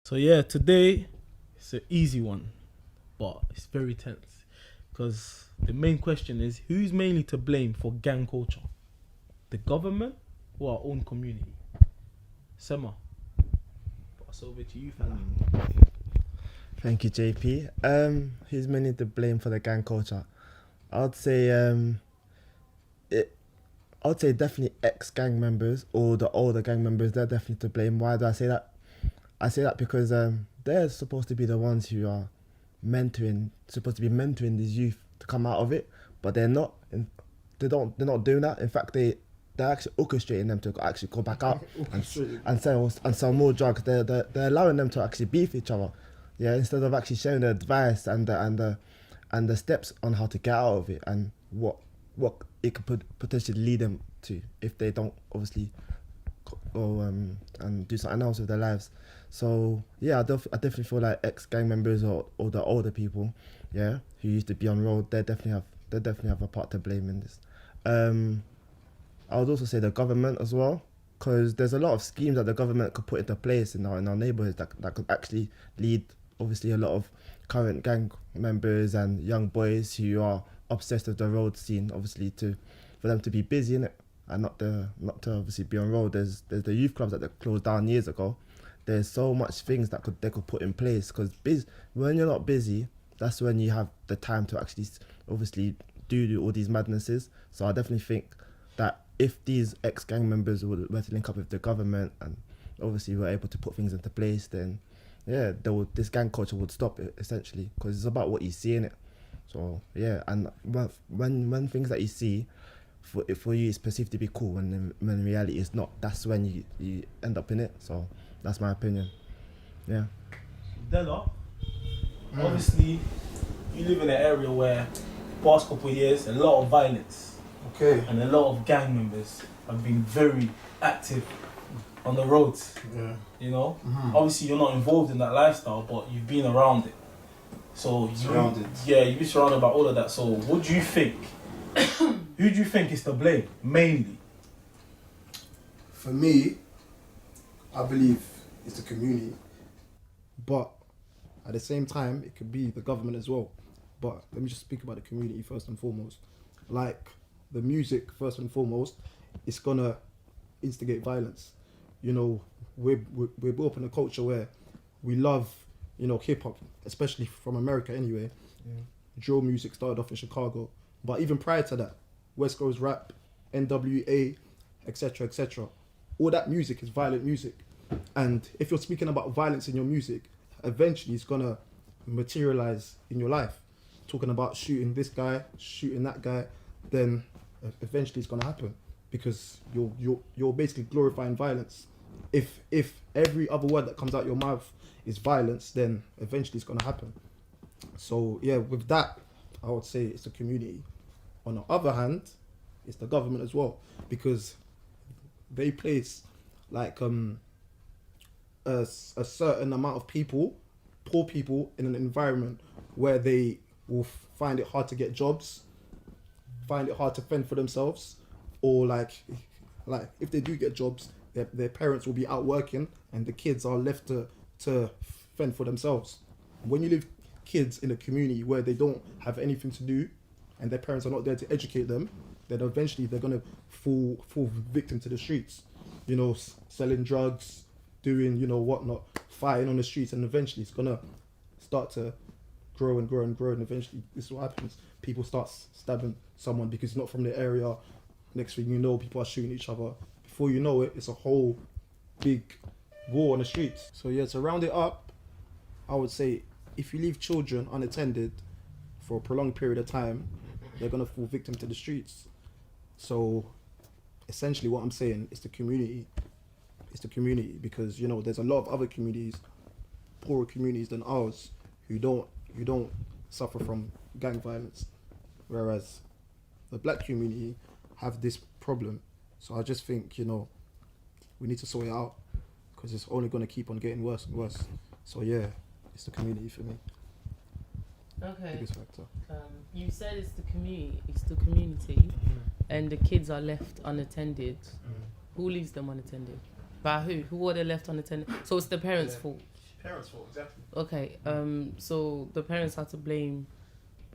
So yeah, today it's an easy one, but it's very tense because the main question is who's mainly to blame for gang culture? The government or our own community? Sema, pass over to you, fella. Thank you, JP. Who's mainly to blame for the gang culture? I'd say it. I'd say definitely ex-gang members or the older gang members. They're definitely to blame. Why do I say that? I say that because they're supposed to be the ones who are supposed to be mentoring these youth to come out of it, but they're not. And they're not doing that. In fact, they're actually orchestrating them to actually go back out and sell more drugs. They're allowing them to actually beef each other, yeah, instead of actually sharing the advice and the steps on how to get out of it and what it could potentially lead them to if they don't obviously go and do something else with their lives. So yeah, I definitely feel like ex-gang members or the older people, yeah, who used to be on road, they definitely have a part to blame in this. I would also say the government as well, because there's a lot of schemes that the government could put into place in our neighbourhoods that could actually lead obviously a lot of current gang members and young boys who are obsessed with the road scene, obviously for them to be busy in it and not to obviously be on road. There's the youth clubs that they closed down years ago. There's so much things that they could put in place, because when you're not busy, that's when you have the time to actually obviously do all these madnesses. So I definitely think that if these ex-gang members were to link up with the government and obviously were able to put things into place, then yeah, this gang culture would stop it essentially, because it's about what you see in it. So yeah, and when things that you see for you is perceived to be cool, when in reality it's not, that's when you end up in it. So that's my opinion. Yeah. Della, obviously you live in an area where past couple of years a lot of violence. Okay. And a lot of gang members have been very active on the roads. Yeah. You know? Mm-hmm. Obviously you're not involved in that lifestyle, but you've been around it. So Surrounded. You've been surrounded by all of that. So what do you think? Who do you think is to blame mainly? For me, I believe it's the community. But at the same time, it could be the government as well. But let me just speak about the community first and foremost. Like, the music, first and foremost, it's gonna instigate violence. You know, we're brought up in a culture where we love, you know, hip hop, especially from America anyway. Yeah. Drill music started off in Chicago, but even prior to that, West Coast rap, NWA, etc., etc. All that music is violent music, and if you're speaking about violence in your music, eventually it's gonna materialize in your life. Talking about shooting this guy, shooting that guy, then eventually it's gonna happen, because you're basically glorifying violence. If every other word that comes out your mouth is violence, then eventually it's gonna happen. So yeah, with that, I would say it's the community. On the other hand, it's the government as well, because they place like a certain amount of people, poor people, in an environment where they will find it hard to get jobs, find it hard to fend for themselves, or like if they do get jobs, their parents will be out working and the kids are left to fend for themselves. When you leave kids in a community where they don't have anything to do and their parents are not there to educate them, then eventually they're gonna fall victim to the streets. You know, selling drugs, doing, you know, whatnot, fighting on the streets, and eventually it's gonna start to grow and grow and grow, and eventually this is what happens. People start stabbing someone because it's not from the area. Next thing you know, people are shooting each other. Before you know it, it's a whole big war on the streets. So yeah, to round it up, I would say if you leave children unattended for a prolonged period of time, they're gonna fall victim to the streets. So essentially what I'm saying is the community. It's the community, because, you know, there's a lot of other communities, poorer communities than ours, who don't suffer from gang violence, whereas the black community have this problem. So I just think, you know, we need to sort it out, because it's only going to keep on getting worse and worse. So yeah, it's the community for me. Okay. Biggest factor. You said it's the community, and the kids are left unattended. Who leaves them unattended? By who? Who are they left unattended? So it's the parents' fault. Parents' fault, exactly. Okay. So the parents are to blame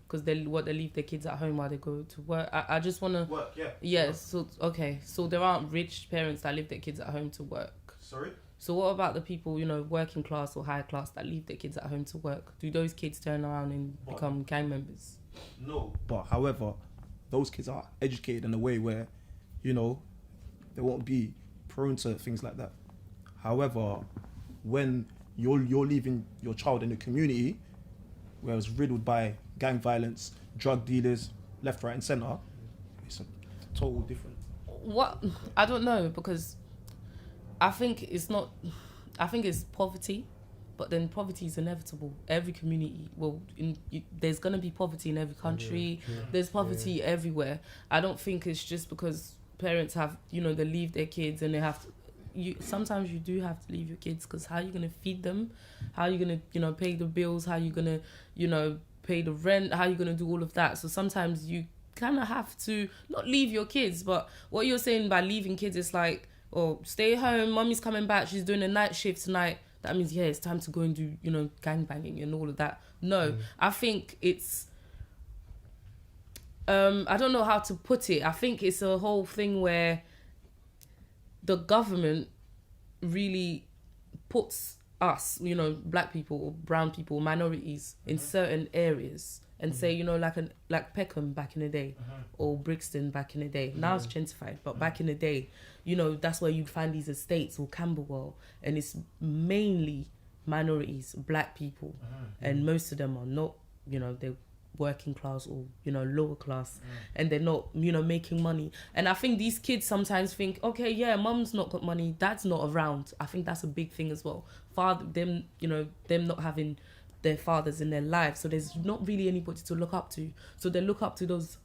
because they leave their kids at home while they go to work. I just wanna. Work, yeah. Yeah. So okay. So there aren't rich parents that leave their kids at home to work. Sorry? So what about the people, working class or high class that leave their kids at home to work? Do those kids turn around and become gang members? No. But however, those kids are educated in a way where, they won't be prone to things like that. However, when you're leaving your child in a community where it's riddled by gang violence, drug dealers, left, right, and centre, it's a total different. What? I don't know, because I think it's poverty, but then poverty is inevitable. Every community, there's going to be poverty in every country. Yeah. There's poverty everywhere. I don't think it's just because parents have, they leave their kids and they have to, sometimes you do have to leave your kids, because how are you going to feed them? How are you going to, pay the bills? How are you going to, pay the rent? How are you going to do all of that? So sometimes you kind of have to not leave your kids, but what you're saying by leaving kids is like, stay home, mommy's coming back, she's doing a night shift tonight. That means, it's time to go and do, gangbanging and all of that. No, I think it's, I don't know how to put it. I think it's a whole thing where the government really puts us, black people, or brown people, minorities in certain areas and say, like Peckham back in the day, or Brixton back in the day. Now it's gentrified, but back in the day, that's where you'd find these estates, or Camberwell, and it's mainly minorities, black people, and most of them are not, they're working class or, lower class, and they're not, making money. And I think these kids sometimes think, okay, yeah, mum's not got money, dad's not around. I think that's a big thing as well. Them not having their fathers in their lives, so there's not really anybody to look up to, so they look up to those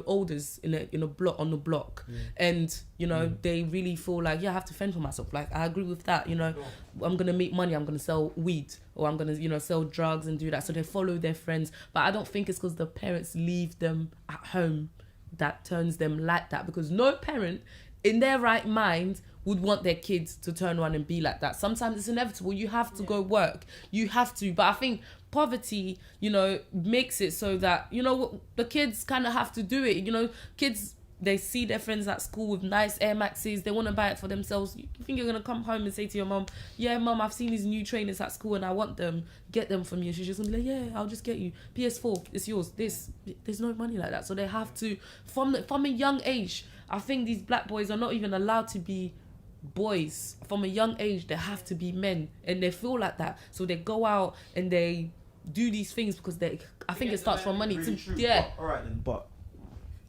elders in a block, on the block, and they really feel like, I have to fend for myself. Like, I agree with that. I'm gonna make money, I'm gonna sell weed, or I'm gonna sell drugs and do that, so they follow their friends. But I don't think it's because the parents leave them at home that turns them like that, because no parent in their right mind would want their kids to turn around and be like that. Sometimes it's inevitable. You have to go work. You have to. But I think poverty, makes it so that, the kids kind of have to do it. Kids, they see their friends at school with nice Air Maxes. They want to buy it for themselves. You think you're going to come home and say to your mom, yeah, mom, I've seen these new trainers at school and I want them. Get them from you. She's just going to be like, yeah, I'll just get you. PS4, it's yours. There's no money like that. So they have to, from a young age, I think these black boys are not even allowed to be boys. From a young age, they have to be men, and they feel like that, so they go out and they do these things because I think it starts from money. Really true. But, all right then, but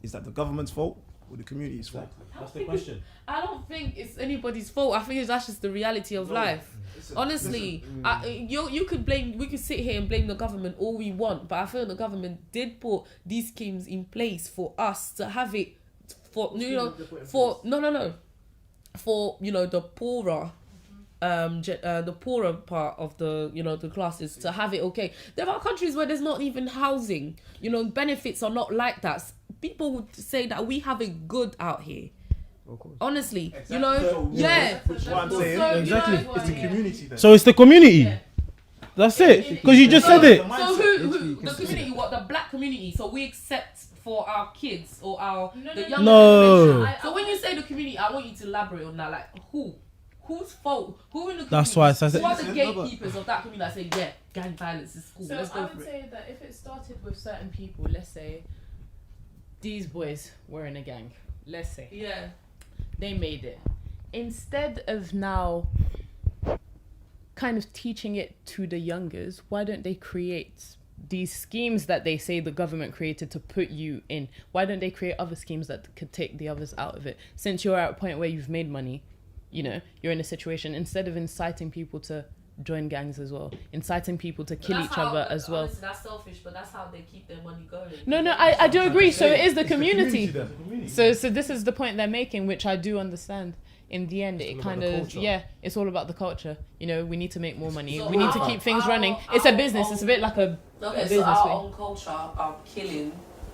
is that the government's fault or the community's fault? That's the question. I don't think it's anybody's fault. I think that's just the reality of life. Honestly, we could sit here and blame the government all we want, but I feel the government did put these schemes in place for us to have it for the poorer, the poorer part of the classes to have it okay. There are countries where there's not even housing. Benefits are not like that. People would say that we have it good out here. Of course. Honestly, Which is what I'm saying. So, Exactly. It's the community then. So it's the community. Yeah. That's it. Because you just said it. So who the community? What, the black community? So we accept for our kids or the younger No. generation. So when you say the community, I want you to elaborate on that. Like, whose fault? Who in the community? That's why I said who are the gatekeepers of that community that say, gang violence is cool? So Let's go I for would it. say that if it started with certain people, let's say these boys were in a gang, let's say Yeah. they made it, instead of now kind of teaching it to the youngers, why don't they create these schemes that they say the government created to put you in? Why don't they create other schemes that could take the others out of it? Since you're at a point where you've made money, you're in a situation, instead of inciting people to join gangs as well, inciting people to kill each other as well. Honestly, that's selfish, but that's how they keep their money going. No, I do agree. So it is the community. then. So this is the point they're making, which I do understand. In the end, it kind of, it's all about the culture. We need to make more money. So we need to keep things running. It's a business. It's a bit like a business so our thing. own culture are killing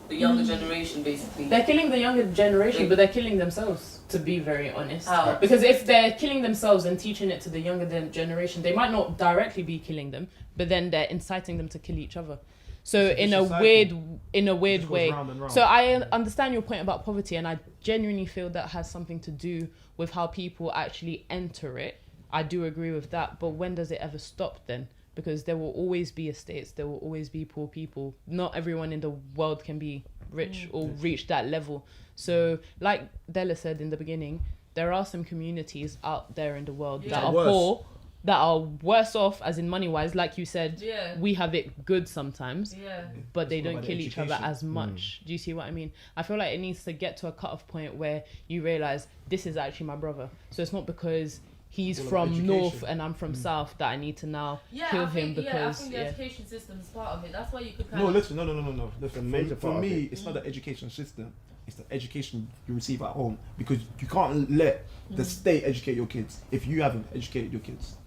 the younger generation, basically. They're killing the younger generation, but they're killing themselves. to be very honest. How? Because if they're killing themselves and teaching it to the younger generation, they might not directly be killing them, but then they're inciting them to kill each other. So in a weird way. So I understand your point about poverty, and I genuinely feel that has something to do with how people actually enter it. I do agree with that, but when does it ever stop then? Because there will always be estates, there will always be poor people. Not everyone in the world can be rich or reach that level. So like Della said in the beginning, there are some communities out there in the world that are poor, that are worse off, as in money wise. Like you said, we have it good sometimes, but they don't kill each other as much. Do you see what I mean? I feel like it needs to get to a cut-off point where you realize this is actually my brother. So it's not because he's from north and I'm from south that I need to now kill him because I think the education system is part of it. That's why you could No, listen. Listen, for me, it's not the education system. It's the education you receive at home, because you can't let the state educate your kids if you haven't educated your kids.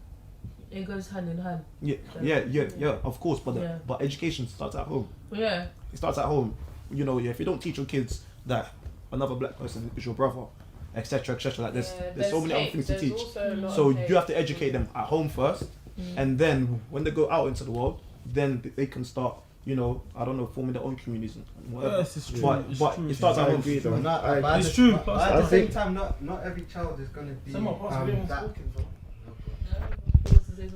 It goes hand in hand. Yeah, of course, but education starts at home. Yeah. It starts at home. You know, if you don't teach your kids that another black person is your brother, etc., like there's so many other things to teach. So you have to educate them at home first, and then when they go out into the world, then they can start, you know, I don't know, forming their own communities and whatever. Yes, it's true. But it starts at home. It's true. But at the same time, not every child is gonna be that.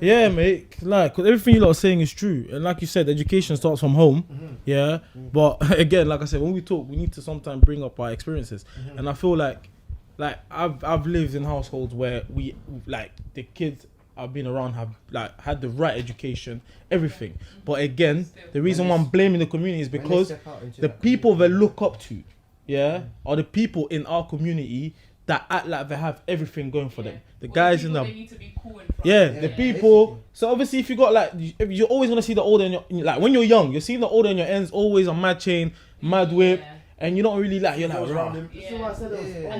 Yeah, mate. Like, 'cause everything you lot are saying is true, and like you said, education starts from home. Yeah, but again, like I said, when we talk, we need to sometimes bring up our experiences, and I feel like I've lived in households where we, like, the kids I've been around have like had the right education, everything. But again, the reason why I'm blaming the community is because the people they look up to, are the people in our community that act like they have everything going for them. The guys in the they need to be cool in front. the people. So obviously, if you got like, you're always gonna see the older in your, like when you're young, you're seeing the older in your ends always a mad chain, mad whip. And you don't really like, you're like, rah. And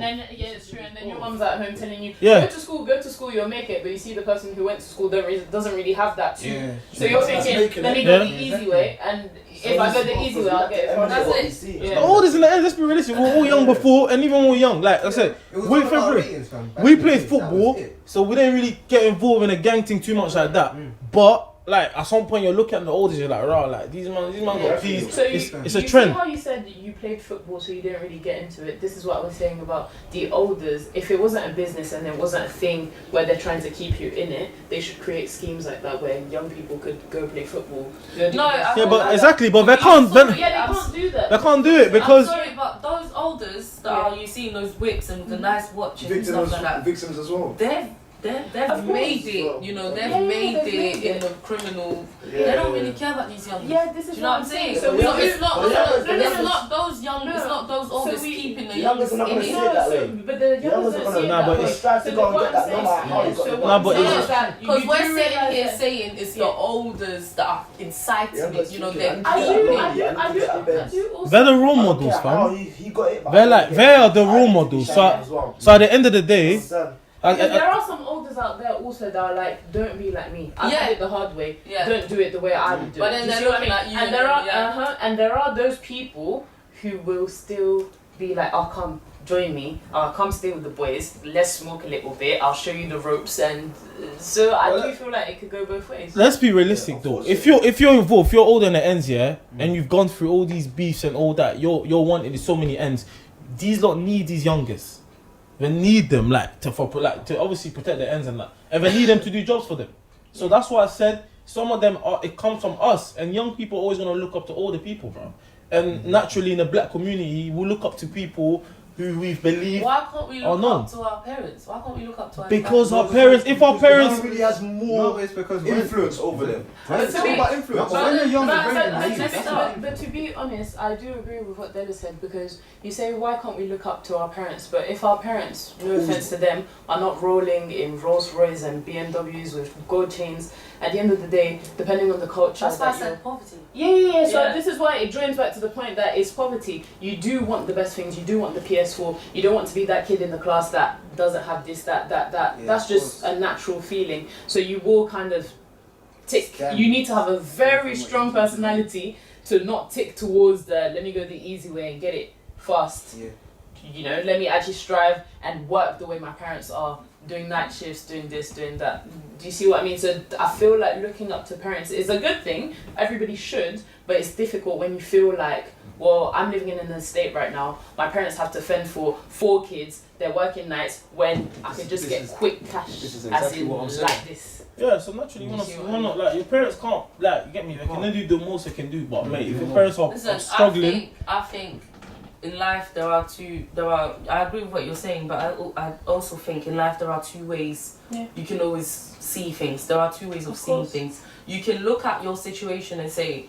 then, it's true. And then your mum's at home telling you, Yeah. go to school, you'll make it. But you see the person who went to school doesn't really have that too. So you're thinking, let me go the easy way. And if I go the easy way, I'll get it from That's it. The oldest in the end, let's be realistic, we're all young before, and even when we're young, like I said, we played football, so we didn't really get involved in a gang thing too much like that. But like at some point you're looking at the oldest, you're like, rah, like these man got peas. So it's a you trend. See how you said that you played football, so you didn't really get into it. This is what I was saying about the elders. If it wasn't a business and it wasn't a thing where they're trying to keep you in it, they should create schemes like that where young people could go play football. But exactly, but they can't. They can't do that. They can't do it because. I'm sorry, but those elders that are you see in those whips and the nice watches and stuff like that, Victims as well. They've made it, you know, they've made it in the criminal. They don't really care about these young. Yeah, this is Do you know what I'm saying? So it's not those young, it's not those oldest keeping the youngest in it. But the youngest don't see it that way. strive to go and get that no matter how you got it. No, but it's Because we're sitting here saying it's the olders that are inciting it, you know, they're I do also. they're the role models, fam. He got it. They are the role models. So at the end of the day, Because there are some elders out there also that are like, don't be like me. I did it the hard way. Don't do it the way I would do it. But then they're looking at you. And there are those people who will still be like, oh, come join me. Come stay with the boys. Let's smoke a little bit. I'll show you the ropes. And so I do feel like it could go both ways. let's be realistic though. If you're involved, if you're older than the ends, and you've gone through all these beefs and all that, you're wanting so many ends. These lot need these youngest. They need them to obviously protect their ends and that, and they need them to do jobs for them. So that's why I said some of them it comes from us, and young people are always gonna look up to older people, bro. And naturally in the black community, we look up to people who we believe. Why can't we look up to our parents? Why can't we look up to our Because our parents, if our parents really has more influence over them. But when you're young, but to be honest, I do agree with what Della said, because you say, why can't we look up to our parents? But if our parents, no offense to them, are not rolling in Rolls Royce and BMWs with gold chains, at the end of the day, depending on the culture, that's why I said poverty. Yeah. So this is why it joins back to the point that it's poverty. You do want the best things. You do want the PS4. You don't want to be that kid in the class that doesn't have this, that. That's just a natural feeling. So you will kind of tick. You need to have a very strong personality to not tick towards the let me go the easy way and get it fast. you know, let me actually strive and work the way my parents are, doing night shifts, doing this, doing that. Do you see what I mean? So I feel like looking up to parents is a good thing. Everybody should, but it's difficult when you feel like, well, I'm living in an estate right now. My parents have to fend for 4 kids. They're working nights when I can just get quick cash. This is exactly as in what I'm saying. like this. Yeah, so naturally, you wanna like your parents can't like you get me. They can only do the most they can do, but mate, if your parents are Listen, struggling, I think in life I agree with what you're saying, but I also think in life there are 2 ways you can always see things. There are 2 ways of seeing things. You can look at your situation and say,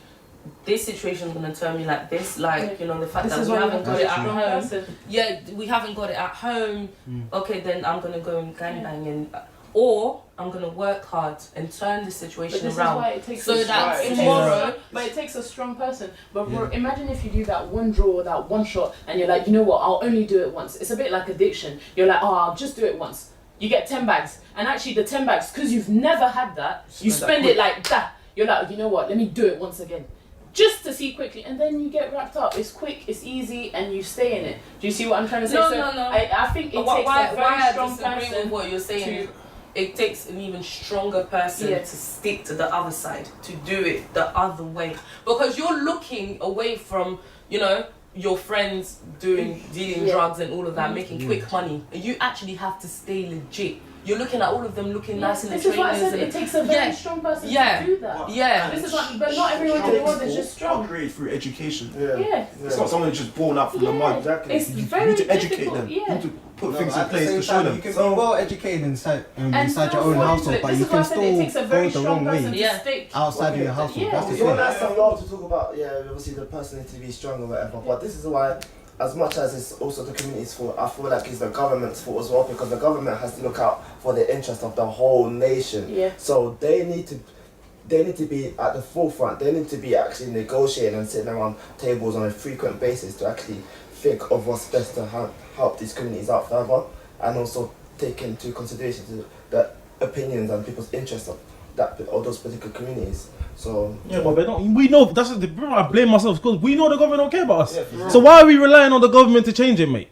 this situation is going to turn me like this, like, you know, the fact that we haven't got it at home. Yeah, we haven't got it at home. Okay, then I'm going to go and gangbang, and or I'm going to work hard and turn the situation around. Why it takes so that tomorrow... But it takes a strong person. But imagine if you do that one draw, that one shot, and you're like, you know what, I'll only do it once. It's a bit like addiction. You're like, oh, I'll just do it once. You get 10 bags. And actually the 10 bags, because you've never had that, you spend it like that. You're like, you know what, let me do it once again. Just to see quickly, and then you get wrapped up. It's quick, it's easy, and you stay in it. Do you see what I'm trying to say? No. I think it takes a very strong person with what you're saying. It takes an even stronger person to stick to the other side, to do it the other way. Because you're looking away from, you know, your friends dealing drugs and all of that, making quick money. And you actually have to stay legit. You're looking at all of them looking nice in the trainers. This is why I said and it takes a very strong person to do that. Yeah. But not everyone in the world is just strong. Upgrade through education. Yeah. It's not someone who's just born out from the mud. Exactly. It's You very need to educate difficult, them. You need to put things in at the place same to show time, them. You can be well educated inside your own household, but this you is why I can said it takes a still very go the strong wrong person way to stick. outside of your household. That's the It's all thing. nice and well to talk about, obviously the person needs to be strong or whatever, but this is why, as much as it's also the community's fault, I feel like it's the government's fault as well, because the government has to look out for the interest of the whole nation. Yeah. So they need to be at the forefront. They need to be actually negotiating and sitting around tables on a frequent basis to actually think of what's best to help these communities out further, and also take into consideration the opinions and people's interests of those particular communities. So but they don't. We know that's the problem. I blame myself because we know the government don't care about us. Yeah, so why are we relying on the government to change it, mate?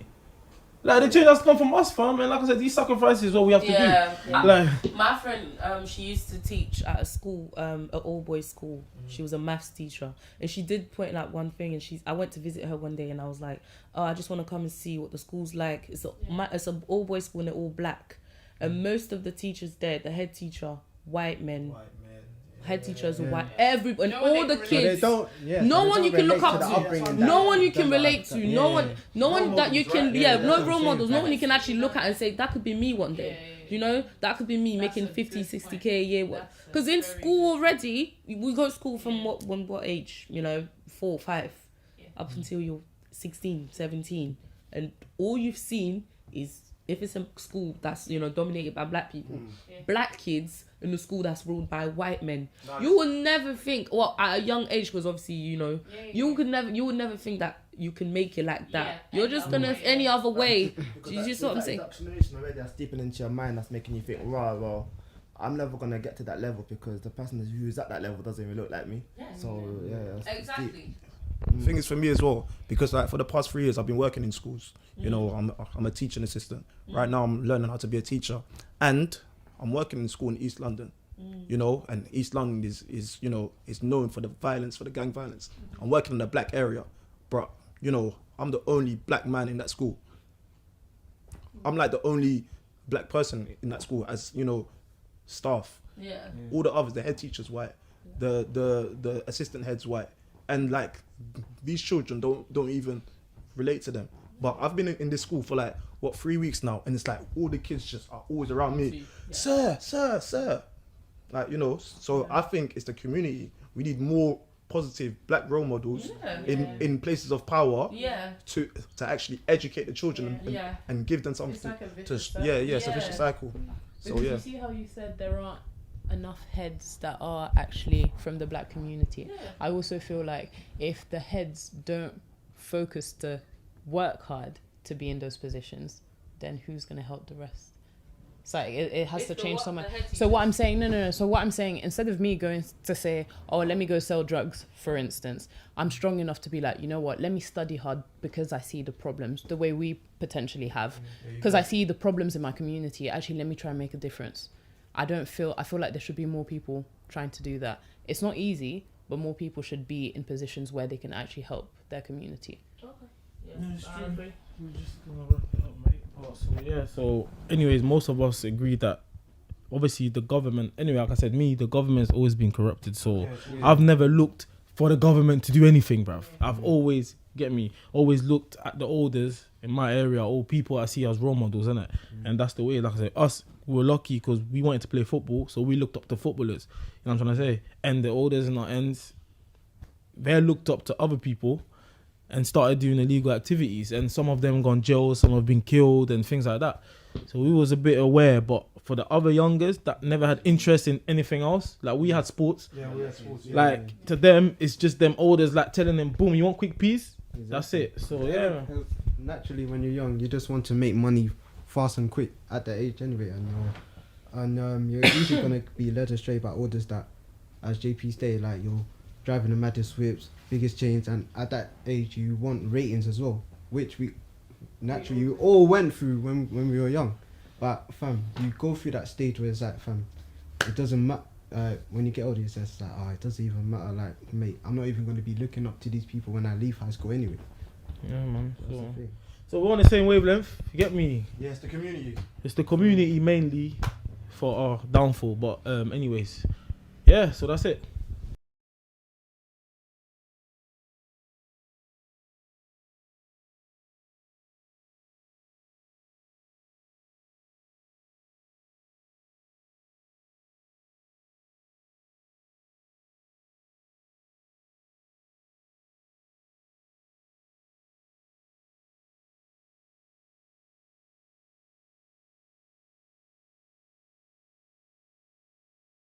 Like the change has come from us, fam. And like I said, these sacrifices is what we have to do. Like my friend, she used to teach at a school, an all boys school. She was a maths teacher, and she did point out one thing. And I went to visit her one day, and I was like, "Oh, I just want to come and see what the school's like." It's an all boys school, and they're all black, and most of the teachers there, the head teacher, white men. Head teachers, white, everybody, all the kids. No one you can look up to. No one you can relate to. No one that you can. No role models. No one you can actually look at and say that could be me one day. You know, that could be me making 50, 60k a year. Because in school already, we go to school from what age? You know, 4, 5, up until you're 16, 17, and all you've seen is if it's a school that's dominated by black people, black kids in the school that's ruled by white men. Nice. You would never think, at a young age, because obviously you would never think that you can make it like that. You're just gonna any other way. You just what I'm saying. Indoctrination already that's deep into your mind that's making you think, well, I'm never gonna get to that level because the person who's at that level doesn't even look like me. So exactly. The thing is for me as well, because like for the past 3 years I've been working in schools. You know, I'm a teaching assistant. Right now I'm learning how to be a teacher, and I'm working in school in East London. You know, and East London is known for the violence, for the gang violence. I'm working in the black area, but I'm the only black man in that school. I'm like the only black person in that school as staff. All the others, the head teacher's white, the assistant head's white, and like these children don't even relate to them. But I've been in this school for 3 weeks now, and it's like all the kids just are always around me. Sir. So I think it's the community. We need more positive black role models in places of power to actually educate the children and give them something it's a vicious cycle. So you see how you said there aren't enough heads that are actually from the black community. I also feel like if the heads don't focus to work hard to be in those positions, then who's going to help the rest? It's like it has It's to the change what so much. the head So what teaches. I'm saying, no. So what I'm saying, instead of me going to say, oh, let me go sell drugs, for instance, I'm strong enough to be like, you know what, let me study hard because I see the problems the way we potentially have. Because I see the problems in my community. Actually, let me try and make a difference. I feel like there should be more people trying to do that. It's not easy, but more people should be in positions where they can actually help their community. Okay. Yeah, Yeah, it's I true. agree. We're just gonna wrap it up, mate. So yeah. So, anyways, most of us agree that obviously the government. Anyway, like I said, the government's always been corrupted. So I've never looked for the government to do anything, bruv. I've always always looked at the elders in my area, all people I see as role models, innit? And that's the way. Like I said, us we were lucky because we wanted to play football, so we looked up to footballers. You know what I'm trying to say? And the elders and our ends, they looked up to other people and started doing illegal activities, and some of them gone jail, some have been killed and things like that. So we was a bit aware, but for the other youngers that never had interest in anything else, like we had sports, like to them it's just them elders like telling them, boom, you want quick peas? That's it. So yeah. Because naturally, when you're young, you just want to make money fast and quick at that age anyway, and you're usually gonna be led astray by orders that, as JP stated, like you're driving the maddest whips, biggest chains, and at that age you want ratings as well, which we naturally all went through when we were young. But fam, you go through that stage where it's like, fam, it doesn't matter. When you get older, it's just like, it doesn't even matter. Like, mate, I'm not even going to be looking up to these people when I leave high school anyway. Yeah, man. That's the thing. So we're on the same wavelength. You get me? Yeah, it's the community. It's the community mainly for our downfall. But anyways, yeah. So that's it.